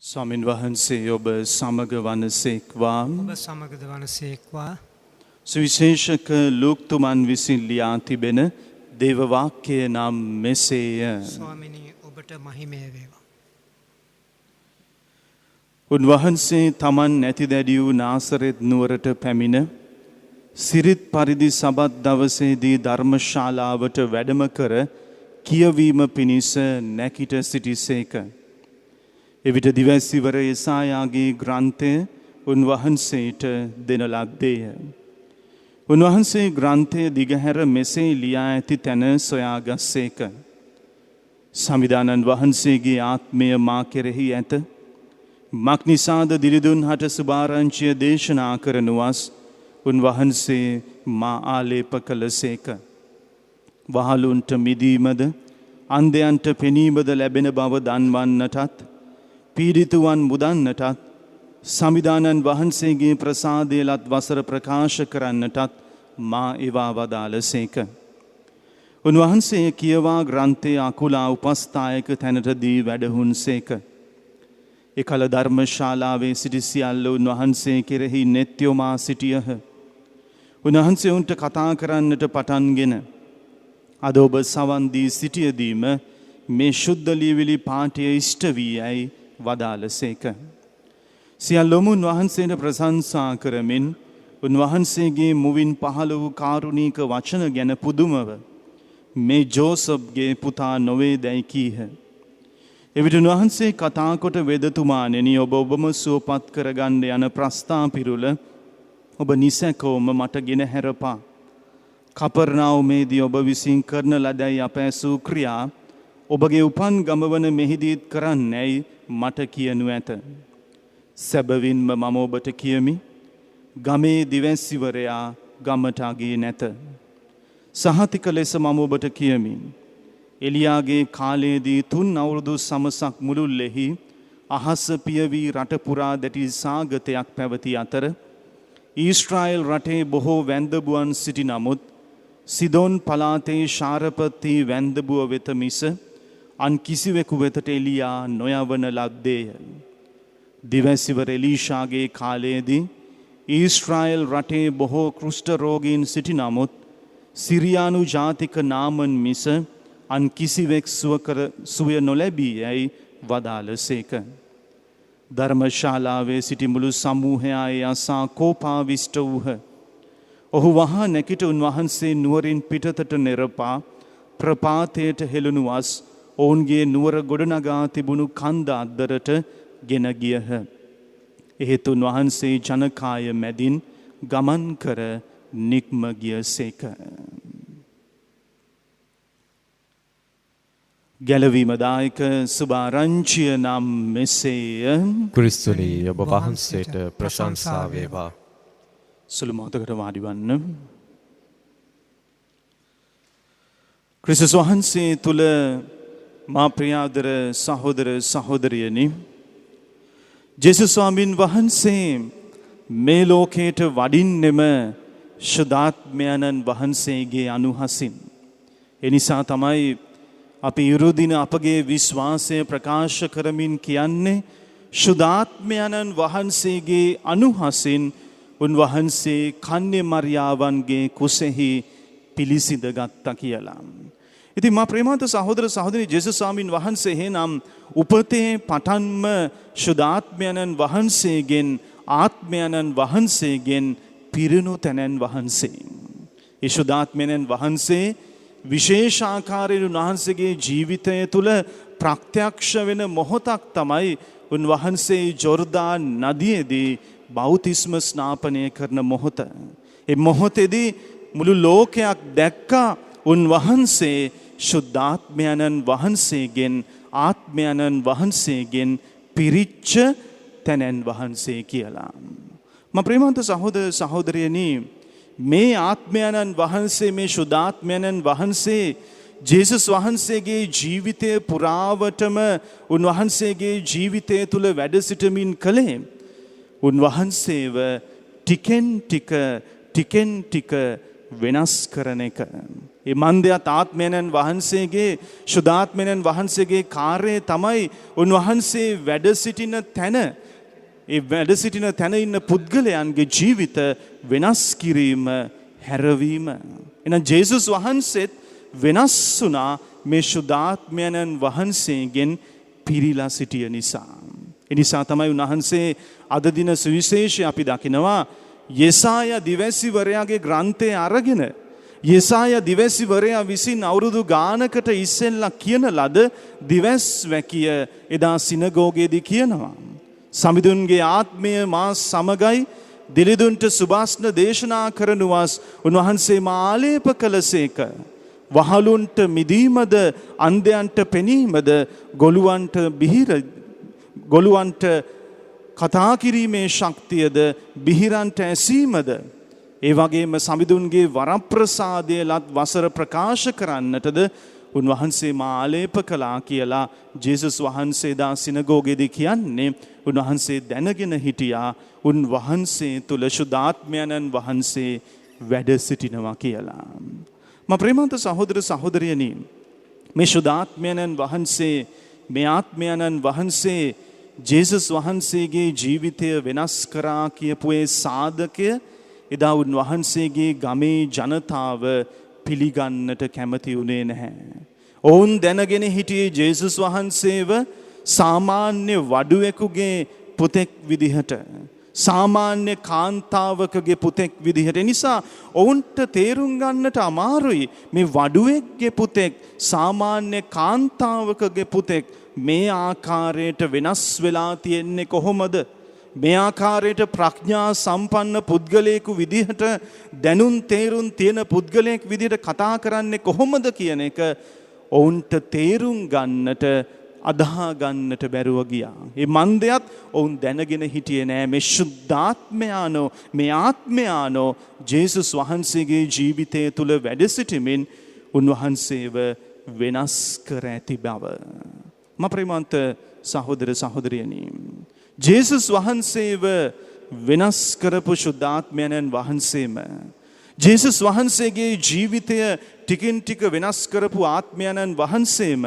ස්වාමින් වහන්සේ ඔබ සමග වනසේක්වා. ඔබ සමගද වනසේක්වා. සුවිශේෂක ලූක්තුමන් විසින් ලියා තිබෙන දේව වාක්‍යය නම් මෙසේය. ස්වාමිනී ඔබට මහිමය වේවා. උන්වහන්සේ තමන් නැති දැඩි වූ නාසරෙත් නුවරට පැමිණ සිරිත් පරිදි සබත් දවසේදී ධර්මශාලාවට වැඩම කර කියවීම පිණිස නැකිට සිටිසේක. එවිට දිවැසිවර යෙසායාගේ ග්‍රන්ථය උන්වහන්සේට දෙන ලද්දේය. උන්වහන්සේ ග්‍රන්ථය දිගහැර මෙසේ ලියා ඇති තැන සොයාගස්සේක. සමිදානන් වහන්සේගේ ආත්මය මා කෙරෙහි ඇත. මක්නිසාද දිරිදුන් හට සුභාරංචිය දේශනා කරනුවස් උන්වහන්සේ මා ආලේප කළසේක. වහලුන්ට මිදීමද අන්ධයන්ට පෙනීමද ලැබෙන බව දන්වන්නටත් පීඩිතුවන් මුදන්නටත් සමිදානන් වහන්සේගේ ප්‍රසාදයලත් වසර ප්‍රකාශ කරන්නටත් මා ඒවා වදාළසේක. උන්වහන්සේ කියවා ග්‍රන්ථයේ අකුලා උපස්ථායක තැනටදී වැඩහුන්සේක. එකල ධර්මශාලාවේ සිටි සියල්ල උන්වහන්සේ කෙරෙහි නෙත් යොමා සිටියහ. උන්වහන්සේ උන්ට කතා කරන්නට පටන්ගෙන අද ඔබ සවන් දී සිටියදීම මේ ශුද්ධ ලියවිලි පාඨය ඉෂ්ට වී යයි වදාළසේක. සියල්ලොම උන්වහන්සේට ප්‍රශංසා කරමින් උන්වහන්සේගේ මුවින් පහළ වූ කාරුණික වචන ගැන පුදුමව මේ ජෝසප්ගේ පුතා නොවේ දැයි කීහ. එවිට උන්වහන්සේ කතා කොට වෙදතුමාණෙනි ඔබම සුවපත් කරගන්න යන ප්‍රස්ථාපිරුල ඔබ නිසැකවම මට ගෙන හැරපා. කපර්නාවුමේදී ඔබ විසින් කරන ලදැයි අප ඇසූ ක්‍රියා ඔබගේ උපන් ගමවන මෙහිදීත් කරන්නැයි මට කියනු ඇත. සැබවින්ම මම ඔබට කියමි ගමේ දිවැසිවරයා ගමට අගී නැත. සහතික ලෙස මම ඔබට කියමි එලියාගේ කාලයේදී 3 අවුරුදු සමසක් මුළුල්ලෙහි අහස පියවී රට පුරා දැටි සාගතයක් පැවති අතර ඊශ්‍රායෙල් රටේ බොහෝ වැන්දබුවන් සිටි නමුත් සිදෝන් පලාතේ ශාරපති වැන්දබුව වෙත මිස අන් කිසිවෙකු වෙතට එලියා නොයවන ලද්දේය. දිවැසිවර එලීෂාගේ කාලයේදී ඊශ්‍රායෙල් රටේ බොහෝ කුෂ්ඨ රෝගීන් සිටි නමුත් සිරියානු ජාතික නාමන් මිස අන් කිසිවෙක් සුවය නොලැබී යැයි වදාළසේක. ධර්මශාලාවේ සිටි මුළු සමූහයා ඒ අසා කෝපාවිෂ්ඨ වූහ. ඔහු වහා නැකිට උන්වහන්සේ නුවරින් පිටතට නෙරපා ප්‍රපාතයට හෙළුණුවස් ඔවුන්ගේ නුවර ගොඩනගා තිබුණු කන්ද අද්දරට ගෙන ගියහ. එහෙත් උන්වහන්සේ ජනකාය මැදින් ගමන් කර නික්ම ගියසේක. ගැලවීමදායක සුභාරංචිය නම් මෙසේය. ක්‍රිස්තුනි ඔබ වහන්සේට ප්‍රශංසා වේවා. සුළු මොහොතකට වාඩි වන්න. ක්‍රිස්තුස් වහන්සේ තුල මා ප්‍රියාදර සහෝදර සහෝදරියනි, ජේසුස් ස්වාමින් වහන්සේ මේ ලෝකයට වඩින්නෙම ශුද්ධාත්මයන්න් වහන්සේගේ අනුහසින්. එනිසා තමයි අපි ඉරුදින අපගේ විශ්වාසය ප්‍රකාශ කරමින් කියන්නේ ශුද්ධාත්මයන්න් වහන්සේගේ අනුහසින් උන්වහන්සේ කන්‍ය මරියාවන්ගේ කුසෙහි පිළිසිඳ ගත්තා කියලා. ඉතින් මා ප්‍රේමවන්ත සහෝදර සහෝදරි, ජේසුස් ස්වාමින් වහන්සේ එනම් උපතේ පටන්ම ශුද්ධාත්මයන්න් වහන්සේගෙන් ආත්මයන්න් වහන්සේගෙන් පිරුණු තැනන් වහන්සේ. ඒ ශුද්ධාත්මයන්න් වහන්සේ විශේෂාකාරයෙන් උන්වහන්සේගේ ජීවිතය තුළ ප්‍රත්‍යක්ෂ වෙන මොහොතක් තමයි උන්වහන්සේ ජෝර්දාන් නදියේදී බෞතිස්ම ස්නාපනය කරන මොහොත. ඒ මොහොතේදී මුළු ලෝකයක් දැක්කා උන්වහන්සේ ශුද්ධාත්මයන්න් වහන්සේගෙන් ආත්මයන්න් වහන්සේගෙන් පිරිච්ච තැනන් වහන්සේ කියලා. මම ප්‍රේමවන්ත සහෝදර සහෝදරියනි, මේ ආත්මයන්න් වහන්සේ, මේ ශුද්ධාත්මයන්න් වහන්සේ ජේසුස් වහන්සේගේ ජීවිතය පුරාවටම උන්වහන්සේගේ ජීවිතය තුළ වැඩ සිටමින් කළේ උන්වහන්සේව ටිකෙන් ටික වෙනස් කරන එක. ඒ මන්දයත් ආත්මයන්න් වහන්සේගේ ශුද්ධාත්මයන්න් වහන්සේගේ කාර්යය තමයි උන්වහන්සේ වැඩ සිටින තැන, ඒ වැඩ සිටින තැන ඉන්න පුද්ගලයන්ගේ ජීවිත වෙනස් කිරීම, හැරවීම. එහෙනම් ජේසුස් වහන්සේත් වෙනස් වුණා මේ ශුද්ධාත්මයන්න් වහන්සේගෙන් පිරීලා සිටිය නිසා. ඒ නිසා තමයි උන්වහන්සේ අද දින සුවිශේෂය අපි දකිනවා යෙසායා දිවැසිවරයාගේ ග්‍රන්ථය අරගෙන යෙසායා දිවැසිවරයා විසින් අවුරුදු ගානකට ඉස්සෙල්ලා කියන ලද දිවැස් වැකිය එදා සිනගෝගයේදී කියනවා. සමිඳුන්ගේ ආත්මය මා සමගයි, දිලිඳුන්ට සුභාෂ්ණ දේශනා කරනුවස් උන්වහන්සේ මා ආලේප කළසේක. වහලුන්ට මිදීමද, අන්ධයන්ට පෙනීමද, ගොළුවන්ට කතා කිරීමේ ශක්තියද, බිහිරන්ට ඇසීමද, ඒ වගේම සමිඳුන්ගේ වරප්‍රසාදය ලත් වසර ප්‍රකාශ කරන්නටද උන්වහන්සේ මා ආලේප කළා කියලා ජේසුස් වහන්සේ දා සිනගෝගයේදී කියන්නේ උන්වහන්සේ දැනගෙන හිටියා උන්වහන්සේ තුල ශුද්ධාත්මයන්න් වහන්සේ වැඩ සිටිනවා කියලා. මා ප්‍රේමවන්ත සහෝදර සහෝදරියනි, මේ ශුද්ධාත්මයන්න් වහන්සේ, මේ ආත්මයන්න් වහන්සේ ජේසුස් වහන්සේගේ ජීවිතය වෙනස් කරා කියපු ඒ සාධකය එදා උන්වහන්සේගේ ගමේ ජනතාව පිළිගන්නට කැමති වුණේ නැහැ. ඔවුන් දැනගෙන හිටියේ ජේසුස් වහන්සේව සාමාන්‍ය වඩුවෙකුගේ පුතෙක් විදිහට, සාමාන්‍ය කාන්තාවකගේ පුතෙක් විදිහට. නිසා ඔවුන්ට තේරුම් ගන්නට අමාරුයි මේ වඩුවෙක්ගේ පුතෙක්, සාමාන්‍ය කාන්තාවකගේ පුතෙක් මේ ආකාරයට වෙනස් වෙලා තියෙන්නේ කොහොමද? මේ ආකාරයට ප්‍රඥා සම්පන්න පුද්ගලයෙකු විදිහට, දැනුම් තේරුම් තියෙන පුද්ගලයෙක් විදිහට කතා කරන්නේ කොහොමද කියන එක ඔවුන්ට තේරුම් ගන්නට, අදහා ගන්නට බැරුව ගියා. මේ මන්දයත් ඔවුන් දැනගෙන හිටියේ නෑ මේ ශුද්ධාත්මයානෝ, මේ ආත්මයානෝ ජේසුස් වහන්සේගේ ජීවිතය තුල වැඩ සිටමින් උන්වහන්සේව වෙනස් කර ඇති බව. මා ප්‍රේමවන්ත සහෝදර සහෝදරියනි, ජේසුස් වහන්සේව වෙනස් කරපු ශුද්ධාත්මයන්න් වහන්සේම, ජේසුස් වහන්සේගේ ජීවිතය ටිකින් ටික වෙනස් කරපු ආත්මයන්න් වහන්සේම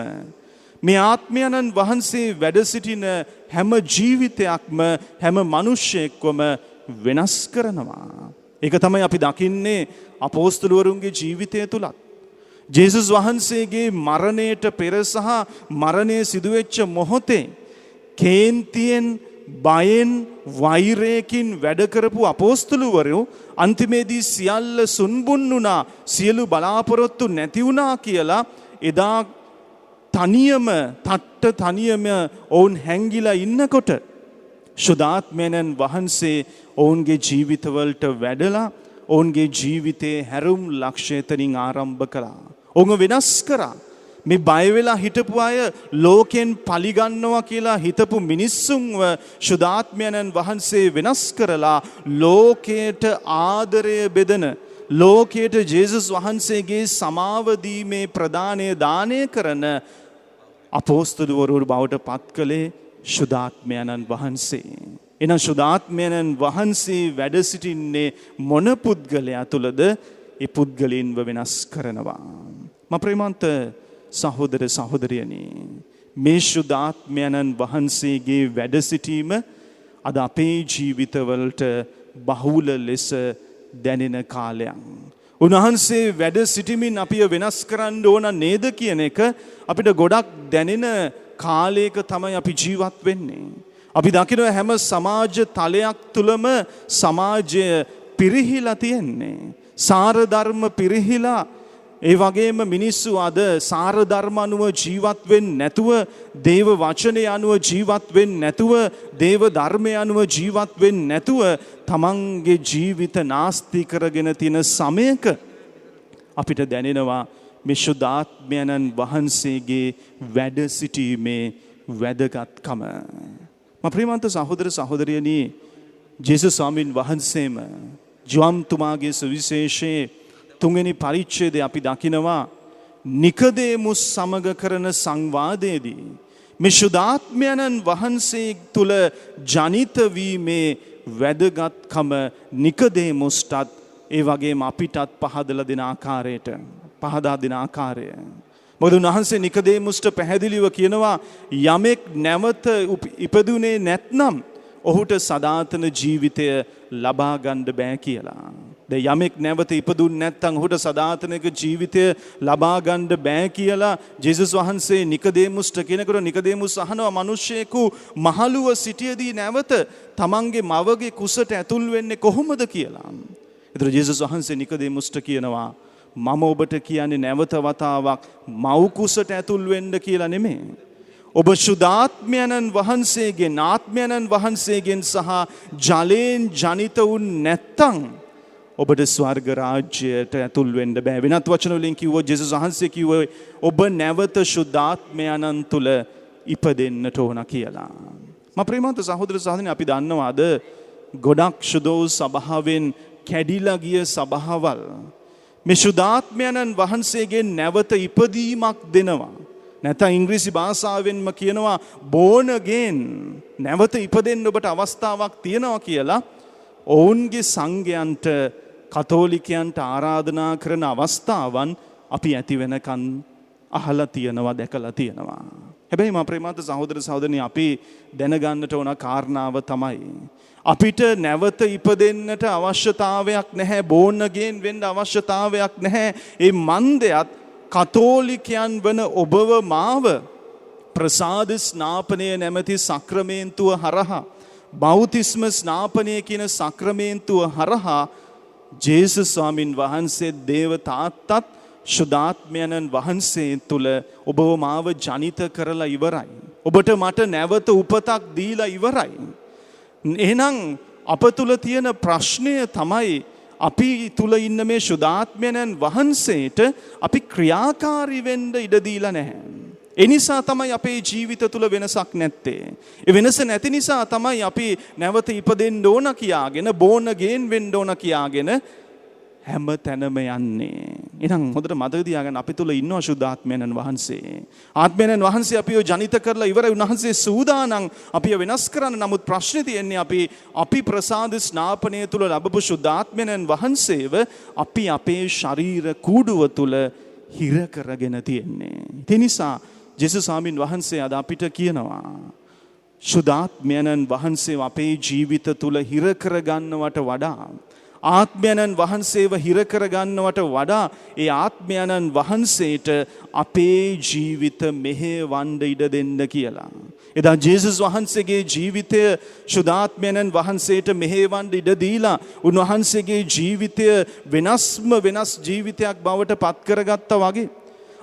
මේ ආත්මයන්න් වහන්සේ වැඩ සිටින හැම ජීවිතයක්ම, හැම මිනිසෙක්වම වෙනස් කරනවා. ඒක තමයි අපි දකින්නේ අපෝස්තලවරුන්ගේ ජීවිතය තුලත්. ජේසුස් වහන්සේගේ මරණයට පෙර සහ මරණය සිදුවෙච්ච මොහොතේ කේන්තියෙන්, බයෙන්, වෛරයකින් වැඩ කරපු අපෝස්තලවරු අන්තිමේදී සියල්ල සුන්බුන් වුණා, සියලු බලාපොරොත්තු නැති වුණා කියලා එදා තනියම ඔවුන් හැංගිලා ඉන්නකොට ශුද්ධාත්මයන්න් වහන්සේ ඔවුන්ගේ ජීවිතවලට වැඩලා ඔවුන්ගේ ජීවිතේ හැරුම් ලක්ෂයතනින් ආරම්භ කළා. ඔවුන් වෙනස් කරා. මේ බය වෙලා හිටපු අය, ලෝකෙන් පලිගන්නවා කියලා හිතපු මිනිස්සුන්ව ශුද්ධාත්මයන්න් වහන්සේ වෙනස් කරලා ලෝකයට ආදරය බෙදන, ලෝකයට ජේසුස් වහන්සේගේ සමාව දීමේ ප්‍රදානය දානය කරන අපෝස්තලවරු බවට පත් කළේ ශුද්ධාත්මයන්න් වහන්සේ. එනම් ශුද්ධාත්මයන්න් වහන්සේ වැඩ සිටින්නේ මොන පුද්ගලයා තුලද? ඒ පුද්ගලයන්ව වෙනස් කරනවා. මා ප්‍රේමවන්ත සහෝදර සහෝදරියනි, මේ ශුද්ධාත්මයන්න් වහන්සේගේ වැඩ සිටීම අද අපේ ජීවිතවලට බහුල ලෙස දැනෙන කාලයක්. උන්වහන්සේ වැඩ සිටිමින් අපිව වෙනස් කරන්න ඕන නේද කියන එක අපිට ගොඩක් දැනෙන කාලයක තමයි අපි ජීවත් වෙන්නේ. අපි දකිනවා හැම සමාජ තලයක් තුලම සමාජය පිරිහිලා තියෙන්නේ. සාර ධර්ම පිරිහිලා, ඒ වගේම මිනිස්සු අද සාර ධර්ම අනුව ජීවත් වෙන්නේ නැතුව, දේව වචනය අනුව ජීවත් වෙන්නේ නැතුව, දේව ධර්මය අනුව ජීවත් වෙන්නේ නැතුව තමන්ගේ ජීවිත නාස්ති කරගෙන තියෙන සමයක අපිට දැනෙනවා මේ ශුද්ධාත්මයන්න් වහන්සේගේ වැඩ සිටීමේ වැදගත්කම. මා ප්‍රේමවන්ත සහෝදර සහෝදරියනි, ජේසුස් ස්වාමීන් වහන්සේම ජෝන් තුමාගේ සුවිශේෂයේ 3 වෙනි පරිච්ඡේදයේ අපි දකිනවා නිකදේමුස් සමග කරන සංවාදයේදී මේ ශුද්ධාත්මයන්න් වහන්සේ තුල ජනිත වීමේ වැදගත්කම නිකදේමුස්ටත් ඒ වගේම අපිටත් පහදලා දෙන ආකාරයට පහදා දෙන ආකාරය. මොකද උන්වහන්සේ නිකදේමුස්ට පැහැදිලිව කියනවා යමෙක් නැවත ඉපදුනේ නැත්නම් ඔහුට සදාතන ජීවිතය ලබා ගන්න බෑ කියලා. දැන් යමෙක් නැවත ඉපදුන්නේ නැත්නම් ඔහුට සදාතනික ජීවිතය ලබා ගන්න බෑ කියලා ජේසුස් වහන්සේ නිකදේමුස්ට කියනකොට නිකදේමුස් අහනවා මිනිස්සෙකු මහලුව සිටියේදී නැවත තමන්ගේ මවගේ කුසට ඇතුල් වෙන්නේ කොහොමද කියලා. ඒතර ජේසුස් වහන්සේ නිකදේමුස්ට කියනවා මම ඔබට කියන්නේ නැවත වතාවක් මව් කුසට ඇතුල් වෙන්න කියලා නෙමෙයි. ඔබ සුදාත්මයන්න් වහන්සේගෙන් ආත්මයන්න් වහන්සේගෙන් සහ ජලයෙන් ජනිත වුන් නැත්තම් ඔබට ස්වර්ග රාජ්‍යයට ඇතුල් වෙන්න බෑ. වෙනත් වචන වලින් කිව්වොත් ජේසුස් වහන්සේ කිව්වේ ඔබ නැවත සුදාත්මයන්න් තුල ඉපදෙන්නට ඕන කියලා. මම ප්‍රේමවන්ත සහෝදර සහෝදරියනි අපි දන්නවා අද ගොඩක් සුදෝ සභාවෙන් කැඩිලා ගිය සභාවල් මේ සුදාත්මයන්න් වහන්සේගෙන් නැවත ඉපදීමක් දෙනවා. නැත්නම් ඉංග්‍රීසි භාෂාවෙන්ම කියනවා born again නැවත ඉපදෙන්න ඔබට අවස්ථාවක් තියෙනවා කියලා ඔවුන්ගේ සංඝයන්ට කතෝලිකයන්ට ආරාධනා කරන අවස්ථාවන් අපි ඇති වෙනකන් අහලා තියෙනවා දැකලා තියෙනවා. හැබැයි මා ප්‍රේමවන්ත සහෝදර සහෝදරියනි අපි දැනගන්නට ඕන කාරණාව තමයි අපිට නැවත ඉපදෙන්නට අවශ්‍යතාවයක් නැහැ. born again වෙන්න අවශ්‍යතාවයක් නැහැ. ඒ මන්දයත් කතෝලිකයන් වන ඔබව මාව ප්‍රසාද ස්නාපනය නැමැති සක්‍රමේන්තුව හරහා බෞතිස්ම ස්නාපනය කියන සක්‍රමේන්තුව හරහා ජේසුස් ස්වාමින් වහන්සේ දේව තාත්තත් සුදාත්මයන්න් වහන්සේ තුල ඔබව මාව ජනිත කරලා ඉවරයි. ඔබට මට නැවත උපතක් දීලා ඉවරයි. එහෙනම් අප තුල තියෙන ප්‍රශ්නය තමයි අපි තුල ඉන්න මේ සුදාත්මයන්න් වහන්සේට අපි ක්‍රියාකාරී වෙන්න ඉඩ දීලා නැහැ. ඒ නිසා තමයි අපේ ජීවිත තුල වෙනසක් නැත්තේ. ඒ වෙනස නැති නිසා තමයි අපි නැවත ඉපදෙන්න ඕන කියාගෙන born again වෙන්න ඕන කියාගෙන හැම තැනම යන්නේ. එහෙනම් හොඳට මතක තියාගන්න අපි තුල ඉන්නවා සුද්ධාත්මයන්න් වහන්සේ. ආත්මයන්න් වහන්සේ අපිව ජනිත කරලා ඉවරයි. උන්වහන්සේ සූදානම් අපිව වෙනස් කරන්න. නමුත් ප්‍රශ්නේ තියෙන්නේ අපි ප්‍රසාද ස්නාපනය තුල ලැබපු සුද්ධාත්මයන්න් වහන්සේව අපි අපේ ශරීර කූඩුව තුල හිර කරගෙන තියෙන්නේ. ඒ නිසා ජේසුස් ස්වාමීන් වහන්සේ අද අපිට කියනවා සුද්ධාත්මයන්න් වහන්සේව අපේ ජීවිත තුල හිර කරගන්නවට වඩා ආත්මයන්න් වහන්සේව හිර කරගන්නවට වඩා ඒ ආත්මයන්න් වහන්සේට අපේ ජීවිත මෙහෙවන්න ඉඩ දෙන්න කියලා. එදා ජේසුස් වහන්සේගේ ජීවිතය සුද්ධාත්මයන්න් වහන්සේට මෙහෙවන්න ඉඩ දීලා උන්වහන්සේගේ ජීවිතය වෙනස් ජීවිතයක් බවට පත් කරගත්තා වගේ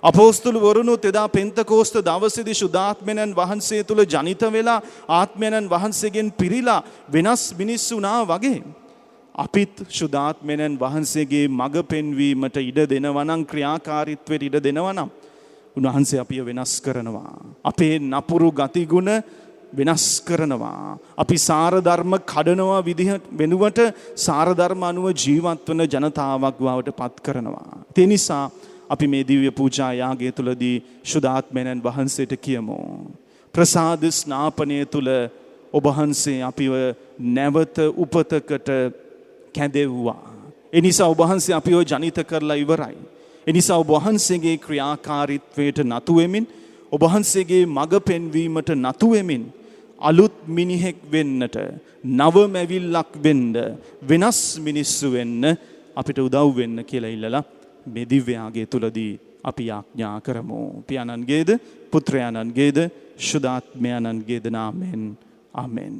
අපෝස්තලවරුනුත් එදා පෙන්තකෝස්ත දවසේදී සුද්ධාත්මයන්න් වහන්සේ තුල ජනිත වෙලා ආත්මයන්න් වහන්සේගෙන් පිරීලා වෙනස් මිනිස්සු වුණා වගේ අපිත් සුද්ධාත්මයන්න් වහන්සේගේ මඟ පෙන්වීමට ඉඩ දෙනවා නම් ක්‍රියාකාරීත්වයට ඉඩ දෙනවා නම් උන්වහන්සේ අපිව වෙනස් කරනවා. අපේ නපුරු ගතිගුණ වෙනස් කරනවා. අපි සාර ධර්ම කඩනවා වෙනුවට සාර ධර්ම අනුව ජීවත් වන ජනතාවක් බවට පත් කරනවා. ඒ නිසා අපි මේ දිව්‍ය පූජා යාගය තුලදී සුද්ධාත්මයන්න් වහන්සේට කියමු. ප්‍රසාද ස්නාපනය තුල ඔබ වහන්සේ අපිව නැවත උපතකට කැඳෙව්වා. ඒ නිසා ඔබ වහන්සේ අපිව ජනිත කරලා ඉවරයි. ඒ නිසා ඔබ වහන්සේගේ ක්‍රියාකාරීත්වයට නතු වෙමින් ඔබ වහන්සේගේ මඟ පෙන්වීමට නතු වෙමින් අලුත් මිනිහෙක් වෙන්නට නව මැවිල්ලක් වෙන්න වෙනස් මිනිස්සු වෙන්න අපිට උදව් වෙන්න කියලා ඉල්ලලා මේ දිව්‍ය යාගය තුලදී අපි ආඥා කරමු. පියාණන්ගේද පුත්‍රයාණන්ගේද සුද්ධාත්මයන්ගේද නාමයෙන් ආමෙන්.